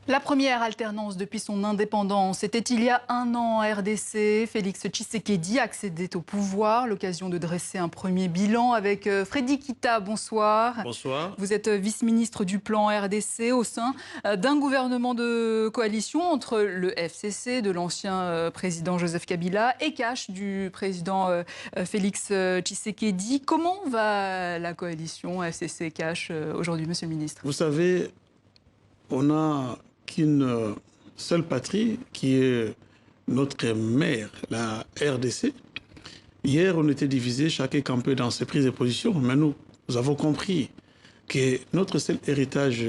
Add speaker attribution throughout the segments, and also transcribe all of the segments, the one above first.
Speaker 1: La première alternance depuis son indépendance, c'était il y a un an en RDC. Félix Tshisekedi accédait au pouvoir, l'occasion de dresser un premier bilan avec Freddy Kita. Bonsoir.
Speaker 2: Bonsoir.
Speaker 1: Vous êtes vice-ministre du plan RDC au sein d'un gouvernement de coalition entre le FCC de l'ancien président Joseph Kabila et CASH du président Félix Tshisekedi. Comment va la coalition FCC-CASH aujourd'hui, monsieur le ministre?
Speaker 2: Vous savez, on n'a qu'une seule patrie qui est notre mère, la RDC. Hier, on était divisés, chacun campait dans ses prises de position, mais nous avons compris que notre seul héritage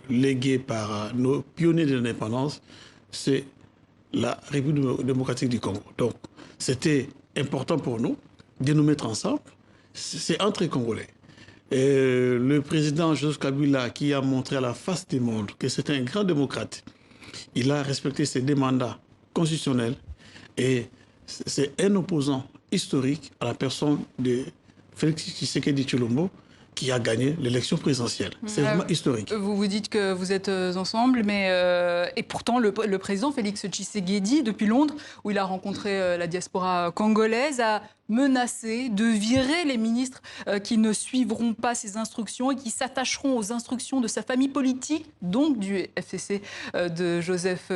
Speaker 2: légué par nos pionniers de l'indépendance, c'est la République démocratique du Congo. Donc, c'était important pour nous de nous mettre ensemble. C'est entre Congolais. Et le président Joseph Kabila, qui a montré à la face du monde que c'était un grand démocrate, il a respecté ses deux mandats constitutionnels et c'est un opposant historique à la personne de Félix Tshisekedi Tshilombo qui a gagné l'élection présidentielle. C'est vraiment historique.
Speaker 1: Vous vous dites que vous êtes ensemble, mais et pourtant le président Félix Tshisekedi, depuis Londres, où il a rencontré la diaspora congolaise, a menacé de virer les ministres qui ne suivront pas ses instructions et qui s'attacheront aux instructions de sa famille politique, donc du FCC de Joseph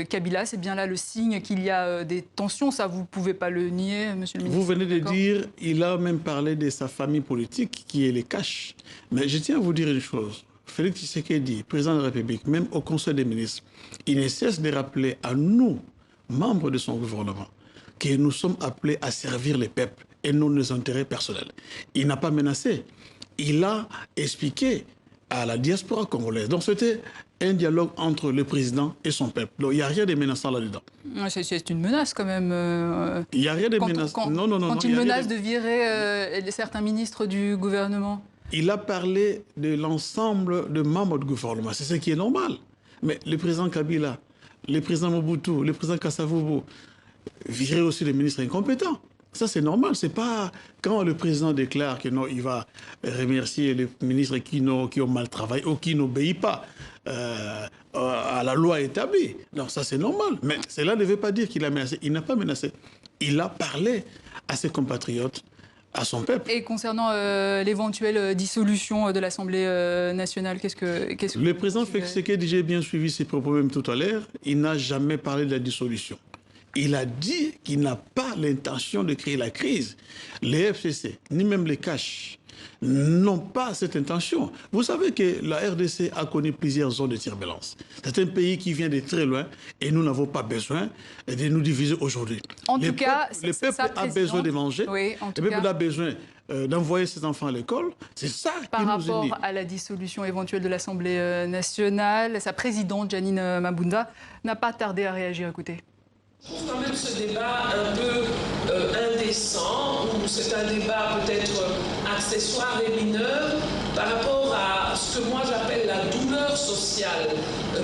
Speaker 1: Kabila. C'est bien là le signe qu'il y a des tensions. Ça, vous ne pouvez pas le nier, monsieur le ministre.
Speaker 2: Vous venez de dire, il a même parlé de sa famille politique, qui est les CASH. Mais je tiens à vous dire une chose. Félix Tshisekedi, président de la République, même au Conseil des ministres, il ne cesse de rappeler à nous, membres de son gouvernement, que nous sommes appelés à servir les peuples et non nos intérêts personnels. Il n'a pas menacé. Il a expliqué à la diaspora congolaise. Donc c'était un dialogue entre le président et son peuple. Donc il n'y a rien de menaçant là-dedans.
Speaker 1: C'est une menace quand même.
Speaker 2: Il n'y a rien de menaçant. Non, non, non.
Speaker 1: Quand il menace de virer certains ministres du gouvernement.
Speaker 2: Il a parlé de l'ensemble des membres du gouvernement. C'est ce qui est normal. Mais le président Kabila, le président Mobutu, le président Kasavubu, virer aussi les ministres incompétents. Ça, c'est normal. C'est pas quand le président déclare que non, il va remercier les ministres qui ont mal travaillé ou qui n'obéissent pas à la loi établie. Non, ça, c'est normal. Mais cela ne veut pas dire qu'il a menacé. Il n'a pas menacé. Il a parlé à ses compatriotes, à son peuple.
Speaker 1: Et concernant l'éventuelle dissolution de l'Assemblée nationale, qu'est-ce que
Speaker 2: le président Félix Tshisekedi, j'ai bien suivi ses propos même tout à l'heure, il n'a jamais parlé de la dissolution. Il a dit qu'il n'a pas l'intention de créer la crise. Les FCC, ni même les CASH, n'ont pas cette intention. Vous savez que la RDC a connu plusieurs zones de turbulence. C'est un pays qui vient de très loin et nous n'avons pas besoin de nous diviser aujourd'hui.
Speaker 1: En tout cas,
Speaker 2: le peuple a besoin de manger,
Speaker 1: oui,
Speaker 2: le peuple a besoin d'envoyer ses enfants à l'école. C'est ça qui nous unit.
Speaker 1: Par rapport à la dissolution éventuelle de l'Assemblée nationale, sa présidente, Janine Mabunda, n'a pas tardé à réagir. Écoutez.
Speaker 3: Je trouve quand même ce débat un peu indécent, ou c'est un débat peut-être accessoire et mineur par rapport à ce que moi j'appelle la douleur sociale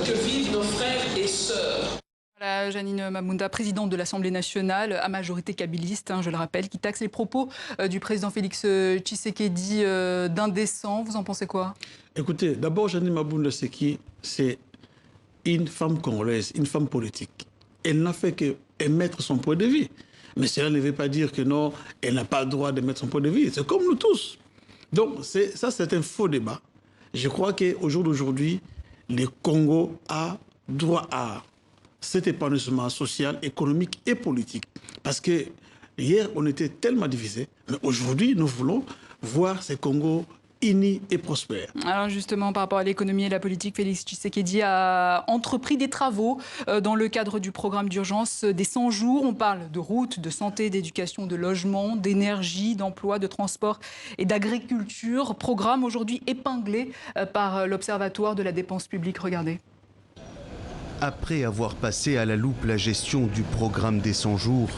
Speaker 3: que vivent nos frères et sœurs.
Speaker 1: Voilà, Janine Mabunda, présidente de l'Assemblée nationale, à majorité kabiliste, je le rappelle, qui taxe les propos du président Félix Tshisekedi d'indécent. Vous en pensez quoi?
Speaker 2: Écoutez, d'abord, Janine Mabunda, c'est qui? C'est une femme congolaise, une femme politique. Elle n'a fait qu'émettre son point de vue. Mais cela ne veut pas dire que non, elle n'a pas le droit d'émettre son point de vue. C'est comme nous tous. Donc, ça, c'est un faux débat. Je crois qu'au jour d'aujourd'hui, le Congo a droit à cet épanouissement social, économique et politique. Parce que hier, on était tellement divisés. Mais aujourd'hui, nous voulons voir ce Congo unis et prospères.
Speaker 1: Alors justement, par rapport à l'économie et la politique, Félix Tshisekedi a entrepris des travaux dans le cadre du programme d'urgence des 100 jours. On parle de routes, de santé, d'éducation, de logement, d'énergie, d'emploi, de transport et d'agriculture. Programme aujourd'hui épinglé par l'Observatoire de la dépense publique. Regardez.
Speaker 4: Après avoir passé à la loupe la gestion du programme des 100 jours,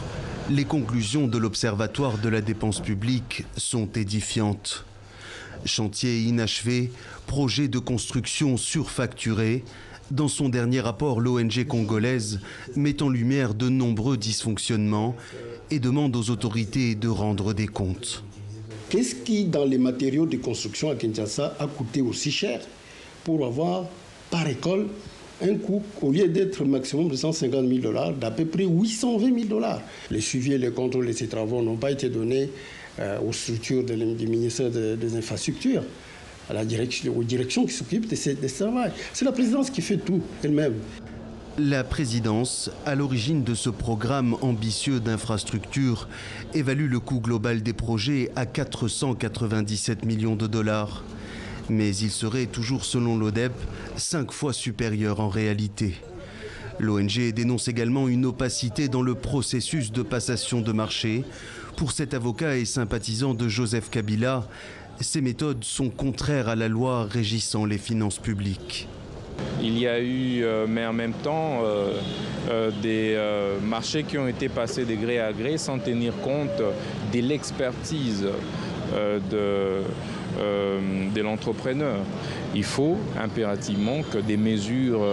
Speaker 4: les conclusions de l'Observatoire de la dépense publique sont édifiantes. Chantier inachevé, projet de construction surfacturé. Dans son dernier rapport, l'ONG congolaise met en lumière de nombreux dysfonctionnements et demande aux autorités de rendre des comptes.
Speaker 5: Qu'est-ce qui, dans les matériaux de construction à Kinshasa, a coûté aussi cher pour avoir par école un coût, au lieu d'être maximum de 150 000 $, d'à peu près 820 000 $. Le suivi et le contrôle de ces travaux n'ont pas été donnés aux structures du ministère des Infrastructures, aux directions qui s'occupent de ce travail. C'est la présidence qui fait tout elle-même.
Speaker 4: La présidence, à l'origine de ce programme ambitieux d'infrastructures, évalue le coût global des projets à 497 millions de $. Mais il serait toujours, selon l'ODEP, 5 fois supérieur en réalité. L'ONG dénonce également une opacité dans le processus de passation de marché. Pour cet avocat et sympathisant de Joseph Kabila, ces méthodes sont contraires à la loi régissant les finances publiques.
Speaker 6: Il y a eu, mais en même temps, des marchés qui ont été passés de gré à gré sans tenir compte de l'expertise de l'entrepreneur. Il faut impérativement que des mesures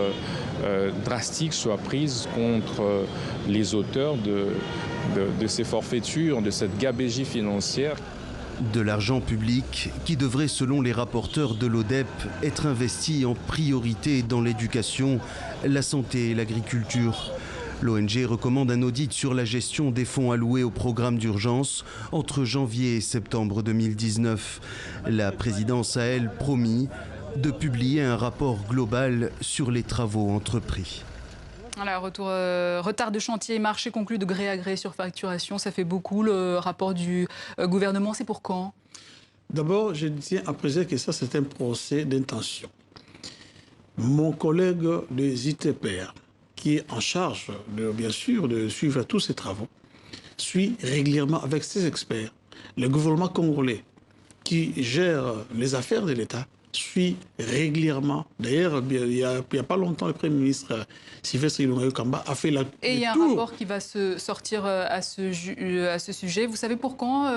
Speaker 6: drastiques soient prises contre les auteurs de ces forfaitures, de cette gabegie financière.
Speaker 4: De l'argent public qui devrait, selon les rapporteurs de l'ODEP, être investi en priorité dans l'éducation, la santé et l'agriculture. L'ONG recommande un audit sur la gestion des fonds alloués au programme d'urgence entre janvier et septembre 2019. La présidence a, elle, promis de publier un rapport global sur les travaux entrepris.
Speaker 1: Voilà, retard de chantier, marché conclu de gré à gré sur facturation, ça fait beaucoup. Le rapport du gouvernement, c'est pour quand?
Speaker 2: D'abord, je tiens à préciser que ça, c'est un procès d'intention. Mon collègue des ITPR, qui est en charge, bien sûr, de suivre tous ces travaux, suit régulièrement avec ses experts. Le gouvernement congolais, qui gère les affaires de l'État, suit régulièrement. D'ailleurs, il n'y a pas longtemps, le Premier ministre Sylvestre Ilunga Kamba a fait la tour.
Speaker 1: Et il y a un rapport qui va se sortir à ce sujet. Vous savez pour quand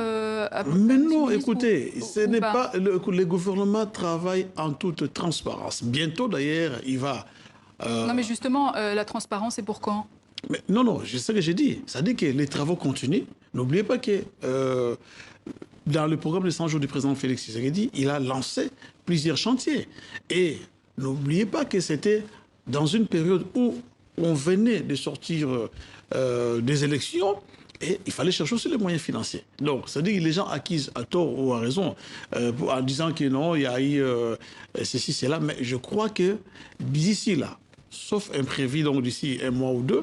Speaker 2: Mais non, écoutez, ce n'est pas le gouvernement travaille en toute transparence. Bientôt, d'ailleurs, il va...
Speaker 1: Non, mais justement, la transparence, c'est pour quand?
Speaker 2: Mais non, c'est ce que j'ai dit. Ça dit que les travaux continuent. N'oubliez pas que dans le programme de 100 jours du président Félix Tshisekedi, il a lancé plusieurs chantiers. Et n'oubliez pas que c'était dans une période où on venait de sortir des élections et il fallait chercher aussi les moyens financiers. Donc, ça dit que les gens accusent à tort ou à raison en disant que non, il y a eu ceci, cela. Mais je crois que d'ici là, sauf imprévu, donc d'ici un mois ou deux,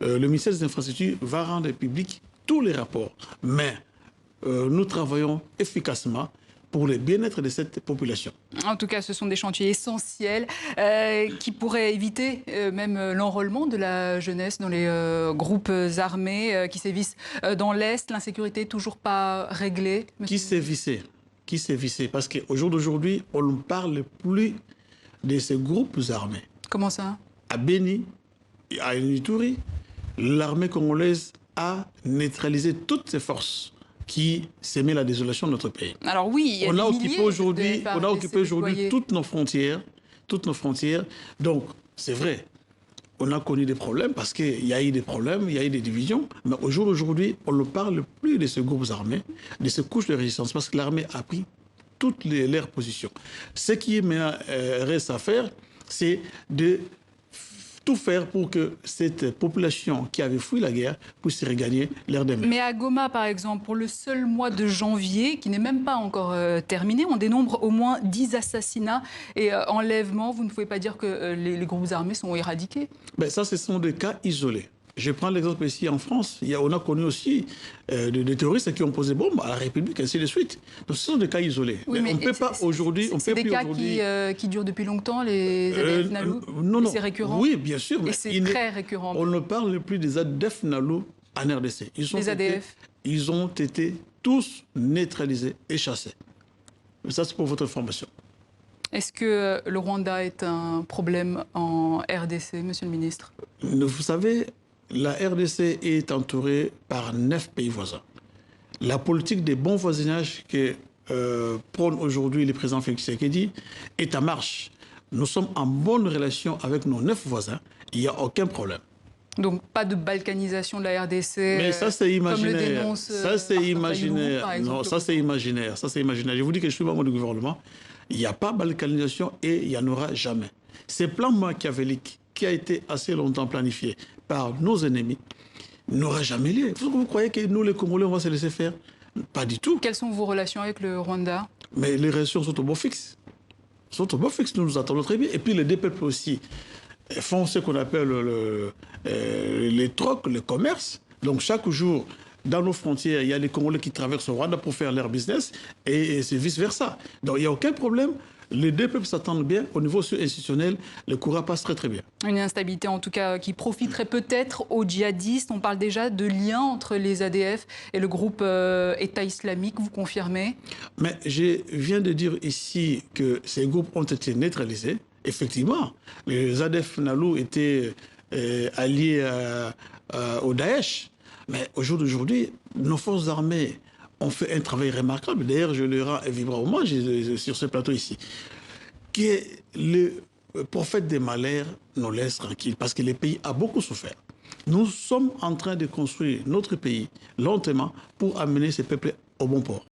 Speaker 2: le ministère des Infrastructures va rendre public tous les rapports. Mais nous travaillons efficacement pour le bien-être de cette population.
Speaker 1: En tout cas, ce sont des chantiers essentiels qui pourraient éviter même l'enrôlement de la jeunesse dans les groupes armés qui sévissent dans l'Est. L'insécurité toujours pas réglée.
Speaker 2: Qui sévissait? Parce qu'au jour d'aujourd'hui, on ne parle plus de ces groupes armés.
Speaker 1: Comment ça?
Speaker 2: À Beni, à Ituri, l'armée congolaise a neutralisé toutes ses forces qui sèment la désolation de notre pays.
Speaker 1: Alors oui, il y a
Speaker 2: on a occupé aujourd'hui toutes nos frontières. Donc, c'est vrai, on a connu des problèmes parce qu'il y a eu des problèmes, il y a eu des divisions. Mais au jour d'aujourd'hui, on ne parle plus de ces groupes armés, de ces couches de résistance, parce que l'armée a pris toutes leurs positions. Ce qui reste à faire, c'est de tout faire pour que cette population qui avait fui la guerre puisse regagner l'air des mers.
Speaker 1: Mais à Goma, par exemple, pour le seul mois de janvier, qui n'est même pas encore terminé, on dénombre au moins 10 assassinats et enlèvements. Vous ne pouvez pas dire que les groupes armés sont éradiqués?
Speaker 2: Ben ça, ce sont des cas isolés. Je prends l'exemple ici en France. On a connu aussi des terroristes qui ont posé bombe à la République, ainsi de suite. Donc, ce sont des cas isolés.
Speaker 1: Oui, mais on ne peut pas aujourd'hui... C'est des cas qui durent depuis longtemps, les ADF NALU?
Speaker 2: Non.
Speaker 1: C'est récurrent?
Speaker 2: Oui, bien sûr.
Speaker 1: Et c'est très récurrent.
Speaker 2: On ne parle plus des ADF NALU en RDC.
Speaker 1: Les ADF?
Speaker 2: Ils ont été tous neutralisés et chassés. Ça, c'est pour votre information.
Speaker 1: Est-ce que le Rwanda est un problème en RDC, monsieur le ministre?
Speaker 2: Vous savez... La RDC est entourée par 9 pays voisins. La politique des bons voisinages que prône aujourd'hui le président Félix Tshisekedi est en marche. Nous sommes en bonne relation avec nos 9 voisins. Il n'y a aucun problème.
Speaker 1: Donc pas de balkanisation de la RDC.
Speaker 2: Mais ça c'est imaginaire.
Speaker 1: Comme le dénonce
Speaker 2: ça c'est imaginaire.
Speaker 1: par exemple,
Speaker 2: non, ça c'est imaginaire. Ça c'est imaginaire. Je vous dis que je suis membre du gouvernement. Il n'y a pas de balkanisation et il n'y en aura jamais. Ces plans machiavéliques qui a été assez longtemps planifié par nos ennemis n'auraient jamais lieu. Vous croyez que nous, les Congolais, on va se laisser faire? Pas du tout.
Speaker 1: Quelles sont vos relations avec le Rwanda?
Speaker 2: Mais les relations sont au beau fixe. Nous nous attendons très bien. Et puis les deux peuples aussi font ce qu'on appelle les trocs, le commerce. Donc chaque jour, dans nos frontières, il y a les Congolais qui traversent le Rwanda pour faire leur business et c'est vice-versa. Donc il n'y a aucun problème. Les deux peuples s'attendent bien. Au niveau institutionnel, le courant passe très très bien.
Speaker 1: Une instabilité en tout cas qui profiterait peut-être aux djihadistes. On parle déjà de liens entre les ADF et le groupe État islamique, vous confirmez? Mais
Speaker 2: je viens de dire ici que ces groupes ont été neutralisés. Effectivement, les ADF Nalou étaient alliés au Daesh. Mais au jour d'aujourd'hui, nos forces armées ont fait un travail remarquable. D'ailleurs, je le rends un vibrant hommage sur ce plateau ici. Que le prophète des malheurs nous laisse tranquilles parce que le pays a beaucoup souffert. Nous sommes en train de construire notre pays lentement pour amener ces peuples au bon port.